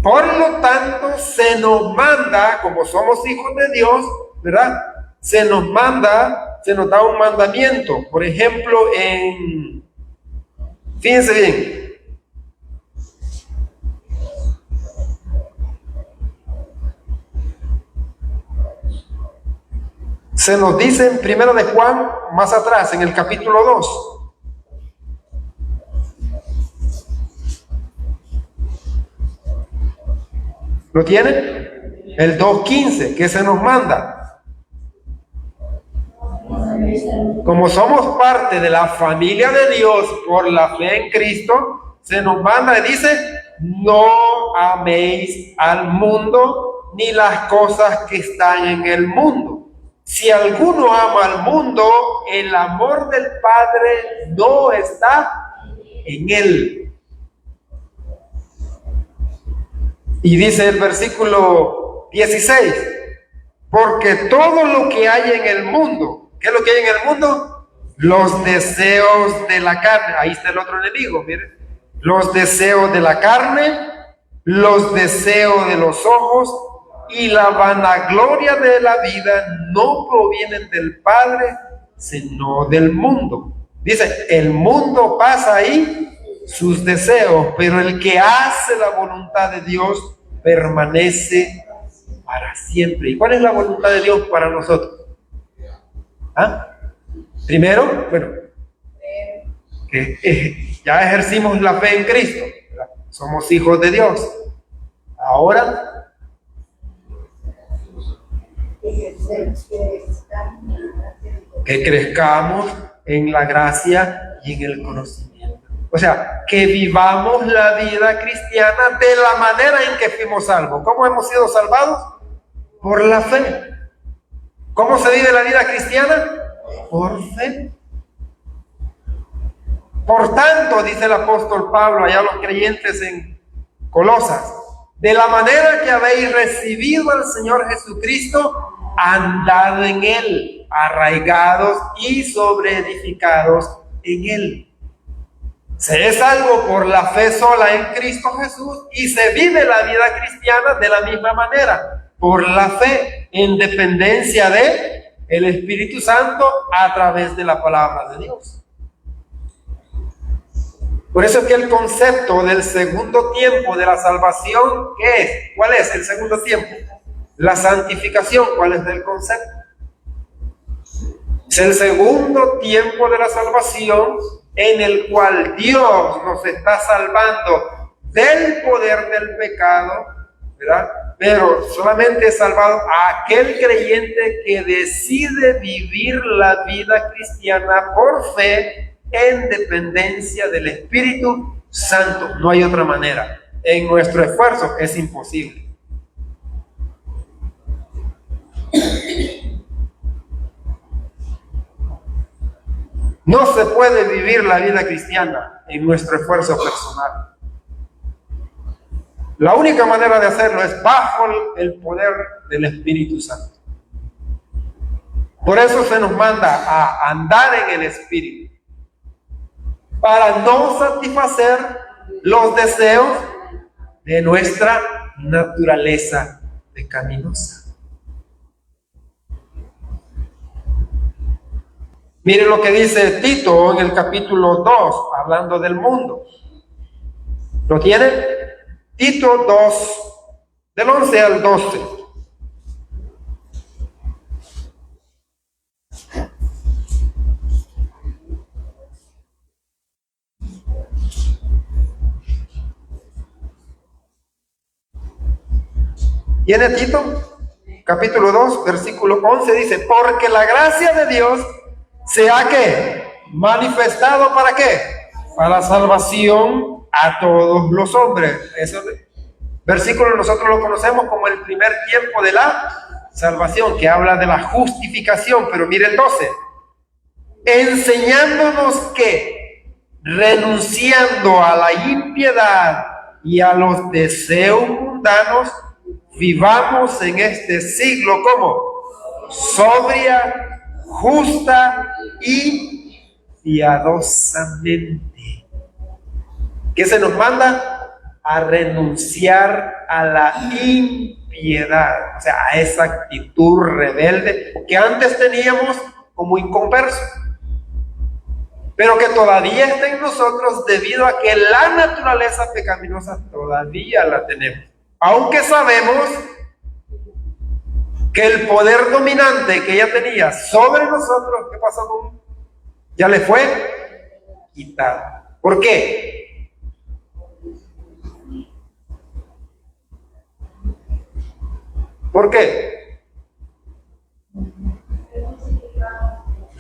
Por lo tanto, se nos manda, como somos hijos de Dios, ¿verdad? Se nos da un mandamiento. Por ejemplo, fíjense bien, se nos dice en 1 de Juan, más atrás, en el capítulo 2. ¿Lo tienen? El 2:15, que se nos manda. Como somos parte de la familia de Dios por la fe en Cristo, se nos manda y dice, no améis al mundo ni las cosas que están en el mundo. Si alguno ama al mundo, el amor del Padre no está en él. Y dice el versículo 16, porque todo lo que hay en el mundo, ¿qué es lo que hay en el mundo? Los deseos de la carne. Ahí está el otro enemigo, miren. Los deseos de la carne, los deseos de los ojos y la vanagloria de la vida no provienen del Padre, sino del mundo. Dice, el mundo pasa ahí sus deseos, pero el que hace la voluntad de Dios permanece para siempre. ¿Y cuál es la voluntad de Dios para nosotros? Primero, bueno, que ya ejercimos la fe en Cristo, ¿verdad? Somos hijos de Dios. Ahora, que crezcamos en la gracia y en el conocimiento. O sea, que vivamos la vida cristiana de la manera en que fuimos salvos. ¿Cómo hemos sido salvados? Por la fe. ¿Cómo se vive la vida cristiana? Por fe. Por tanto, dice el apóstol Pablo allá a los creyentes en Colosas, de la manera que habéis recibido al Señor Jesucristo, andad en Él, arraigados y sobreedificados en Él. Se es salvo por la fe sola en Cristo Jesús y se vive la vida cristiana de la misma manera, por la fe, en dependencia de el Espíritu Santo a través de la palabra de Dios. Por eso es que el concepto del segundo tiempo de la salvación, ¿qué es? ¿Cuál es el segundo tiempo? La santificación. ¿Cuál es el concepto? Es el segundo tiempo de la salvación en el cual Dios nos está salvando del poder del pecado, ¿verdad? Pero solamente es salvado a aquel creyente que decide vivir la vida cristiana por fe en dependencia del Espíritu Santo. No hay otra manera. En nuestro esfuerzo es imposible. No se puede vivir la vida cristiana en nuestro esfuerzo personal. La única manera de hacerlo es bajo el poder del Espíritu Santo. Por eso se nos manda a andar en el Espíritu, para no satisfacer los deseos de nuestra naturaleza pecaminosa. Miren lo que dice Tito en el capítulo 2, hablando del mundo. ¿Lo tienen? Tito 2, del 11 al 12. ¿Tiene Tito? Capítulo 2, versículo 11 dice, porque la gracia de Dios se ha ¿qué? Manifestado ¿para qué? para salvación a todos los hombres. Ese versículo nosotros lo conocemos como el primer tiempo de la salvación, que habla de la justificación. Pero mire el 12, enseñándonos que, renunciando a la impiedad y a los deseos mundanos, vivamos en este siglo como sobria, justa y piadosamente. ¿Qué se nos manda? A renunciar a la impiedad, o sea, a esa actitud rebelde que antes teníamos como inconverso, pero que todavía está en nosotros debido a que la naturaleza pecaminosa todavía la tenemos. Aunque sabemos que el poder dominante que ella tenía sobre nosotros, ¿qué pasó con? Ya le fue quitado. ¿Por qué? ¿Por qué?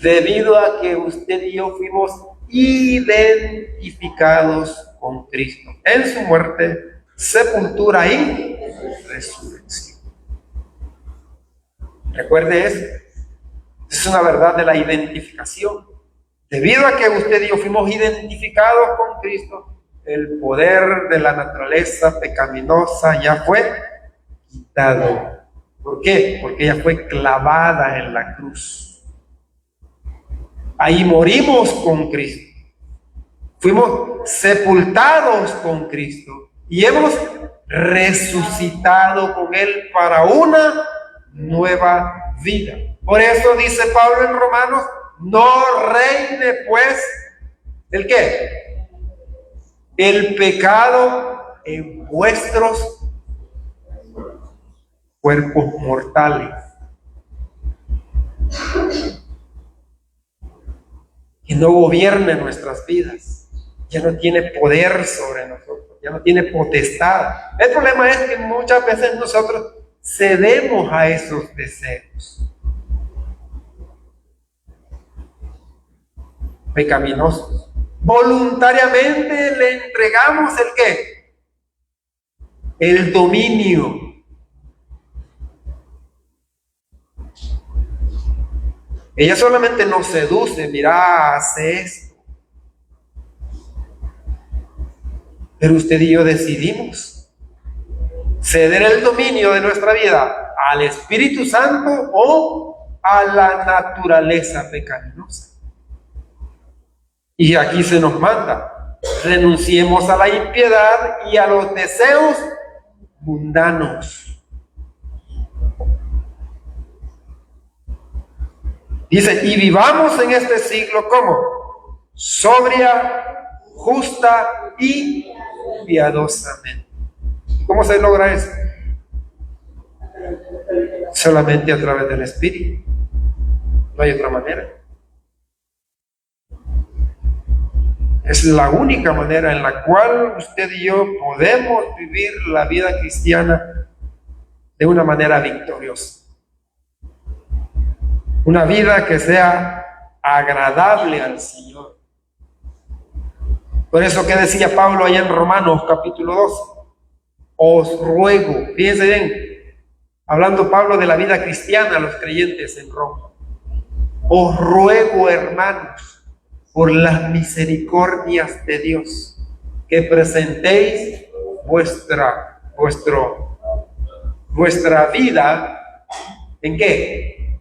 Debido a que usted y yo fuimos identificados con Cristo en su muerte, sepultura y resurrección. Recuerde eso. Es una verdad de la identificación. Debido a que usted y yo fuimos identificados con Cristo, el poder de la naturaleza pecaminosa ya fue quitado. ¿Por qué? Porque ella fue clavada en la cruz. Ahí morimos con Cristo. Fuimos sepultados con Cristo y hemos resucitado con Él para una nueva vida. Por eso dice Pablo en Romanos, no reine pues, ¿el qué? El pecado en vuestros cuerpos mortales. Que no gobierne nuestras vidas. Ya no tiene poder sobre nosotros, ya no tiene potestad. El problema es que muchas veces nosotros cedemos a esos deseos pecaminosos. Voluntariamente le entregamos el ¿qué? El dominio. Ella solamente nos seduce, mira, hace esto. Pero usted y yo decidimos ceder el dominio de nuestra vida al Espíritu Santo o a la naturaleza pecaminosa. Y aquí se nos manda, renunciemos a la impiedad y a los deseos mundanos. Dice, y vivamos en este siglo como sobria, justa y piadosamente. ¿Cómo se logra eso? Solamente a través del Espíritu. No hay otra manera. Es la única manera en la cual usted y yo podemos vivir la vida cristiana de una manera victoriosa. Una vida que sea agradable al Señor. Por eso que decía Pablo allá en Romanos capítulo 12. Os ruego, fíjense bien, hablando Pablo de la vida cristiana a los creyentes en Roma. Os ruego, hermanos, por las misericordias de Dios, que presentéis vuestra vida, ¿en qué?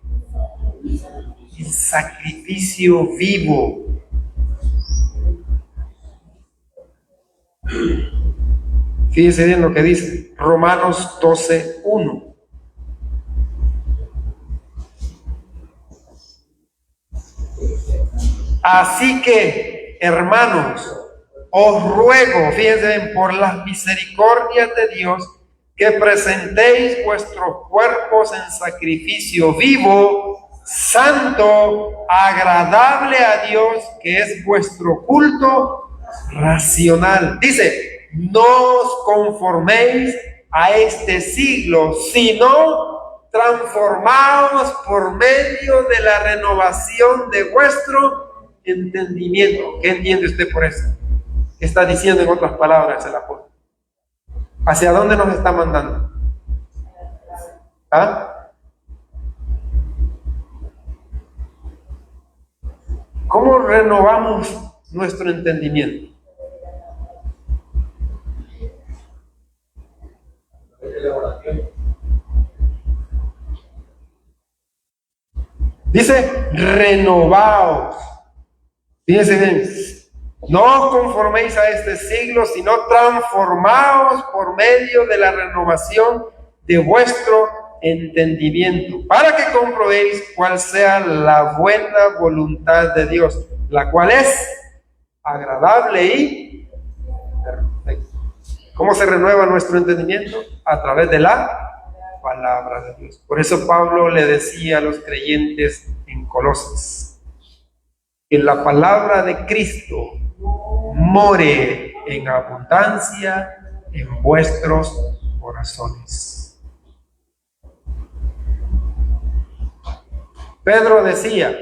En sacrificio vivo. Fíjense bien lo que dice Romanos 12:1. Así que, hermanos, os ruego, fíjense bien, por las misericordias de Dios, que presentéis vuestros cuerpos en sacrificio vivo, santo, agradable a Dios, que es vuestro culto racional. Dice, no os conforméis a este siglo, sino transformaos por medio de la renovación de vuestro entendimiento. ¿Qué entiende usted por eso? ¿Qué está diciendo en otras palabras el apóstol? ¿Hacia dónde nos está mandando? ¿Ah? ¿Cómo renovamos nuestro entendimiento? Dice, renovaos. Fíjense bien, no os conforméis a este siglo, sino transformaos por medio de la renovación de vuestro entendimiento, para que comprobéis cuál sea la buena voluntad de Dios, la cual es agradable y perfecta. ¿Cómo se renueva nuestro entendimiento? A través de la palabra de Dios. Por eso Pablo le decía a los creyentes en Colosas que la palabra de Cristo more en abundancia en vuestros corazones. Pedro decía,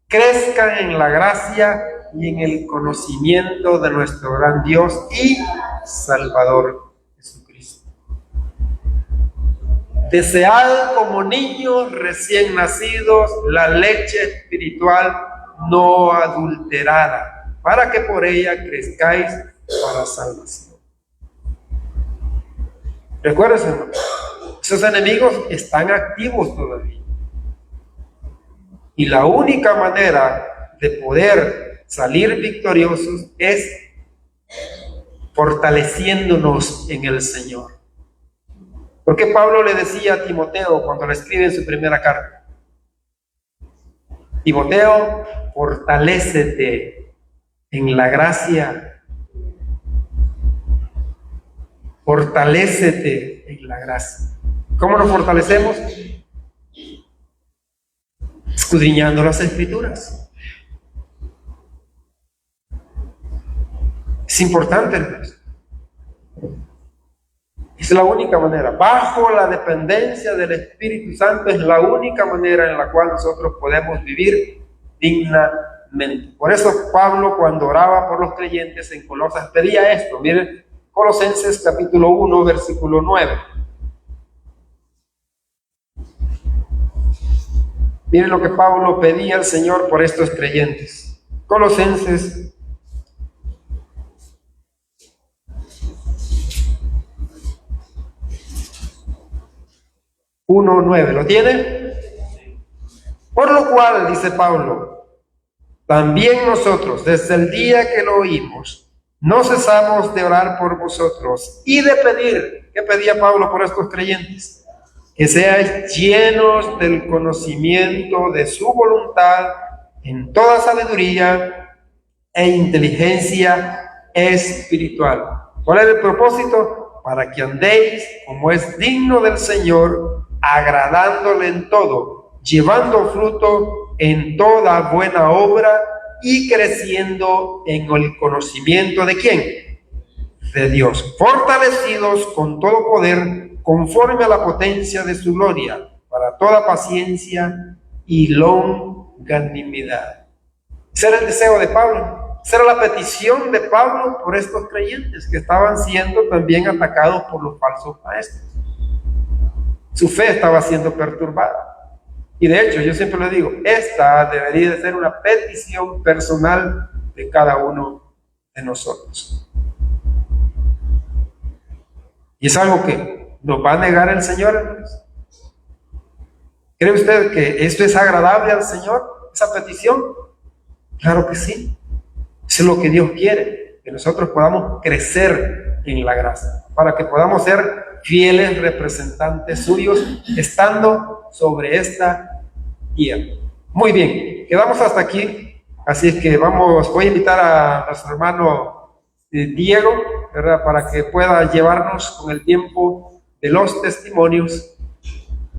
crezcan en la gracia y en el conocimiento de nuestro gran Dios y Salvador Jesucristo. Desead como niños recién nacidos la leche espiritual no adulterada, para que por ella crezcáis para salvación. Recuérdense, esos enemigos están activos todavía. Y la única manera de poder salir victoriosos es fortaleciéndonos en el Señor. Porque Pablo le decía a Timoteo cuando le escribe en su primera carta, Timoteo, fortalécete en la gracia. Fortalécete en la gracia. ¿Cómo nos fortalecemos? Escudriñando las Escrituras. Es importante, hermanos. Es la única manera. Bajo la dependencia del Espíritu Santo es la única manera en la cual nosotros podemos vivir dignamente. Por eso Pablo, cuando oraba por los creyentes en Colosas, pedía esto. Miren, Colosenses capítulo 1, versículo 9. Miren lo que Pablo pedía al Señor por estos creyentes. Colosenses 1:9. ¿Lo tiene? Por lo cual, dice Pablo, también nosotros, desde el día que lo oímos, no cesamos de orar por vosotros y de pedir. ¿Qué pedía Pablo por estos creyentes? Que seáis llenos del conocimiento de su voluntad en toda sabiduría e inteligencia espiritual. ¿Cuál es el propósito? Para que andéis como es digno del Señor, agradándole en todo, llevando fruto en toda buena obra y creciendo en el conocimiento ¿de quién? De Dios, fortalecidos con todo poder conforme a la potencia de su gloria, para toda paciencia y longanimidad. Ese era el deseo de Pablo, esa era la petición de Pablo por estos creyentes que estaban siendo también atacados por los falsos maestros. Su fe estaba siendo perturbada. Y de hecho, yo siempre le digo, esta debería de ser una petición personal de cada uno de nosotros. Y es algo que nos va a negar el Señor, hermanos. ¿Cree usted que esto es agradable al Señor, esa petición? Claro que sí. Eso es lo que Dios quiere, que nosotros podamos crecer en la gracia, para que podamos ser fieles representantes suyos, estando sobre esta tierra. Muy bien, quedamos hasta aquí. Así es que voy a invitar a nuestro hermano Diego, ¿verdad?, para que pueda llevarnos con el tiempo de los testimonios